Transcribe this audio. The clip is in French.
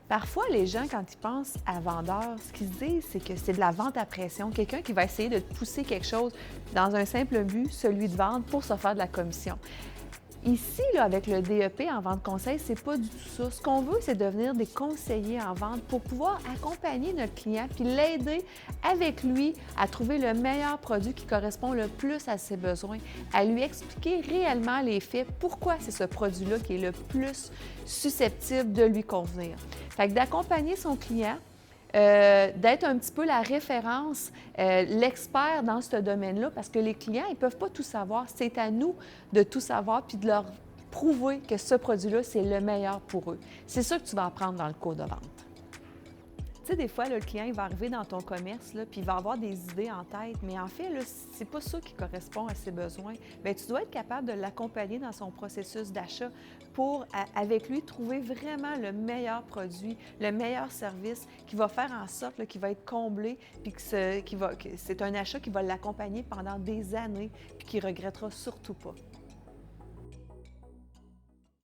Parfois, les gens, quand ils pensent à vendeur, ce qu'ils se disent, c'est que c'est de la vente à pression. Quelqu'un qui va essayer de te pousser quelque chose dans un simple but, celui de vendre, pour se faire de la commission. Ici, là, avec le DEP en vente conseil, c'est pas du tout ça. Ce qu'on veut, c'est devenir des conseillers en vente pour pouvoir accompagner notre client puis l'aider avec lui à trouver le meilleur produit qui correspond le plus à ses besoins, à lui expliquer réellement les faits, pourquoi c'est ce produit-là qui est le plus susceptible de lui convenir. Fait que d'accompagner son client, d'être un petit peu la référence, l'expert dans ce domaine-là, parce que les clients, ils ne peuvent pas tout savoir. C'est à nous de tout savoir puis de leur prouver que ce produit-là, c'est le meilleur pour eux. C'est ça que tu vas apprendre dans le cours de vente. Tu sais, des fois, là, le client il va arriver dans ton commerce, là, puis il va avoir des idées en tête, mais en fait, là, c'est pas ça qui correspond à ses besoins. Bien, tu dois être capable de l'accompagner dans son processus d'achat pour, avec lui, trouver vraiment le meilleur produit, le meilleur service qui va faire en sorte qu'il va être comblé, puis que c'est un achat qui va l'accompagner pendant des années, puis qu'il ne regrettera surtout pas.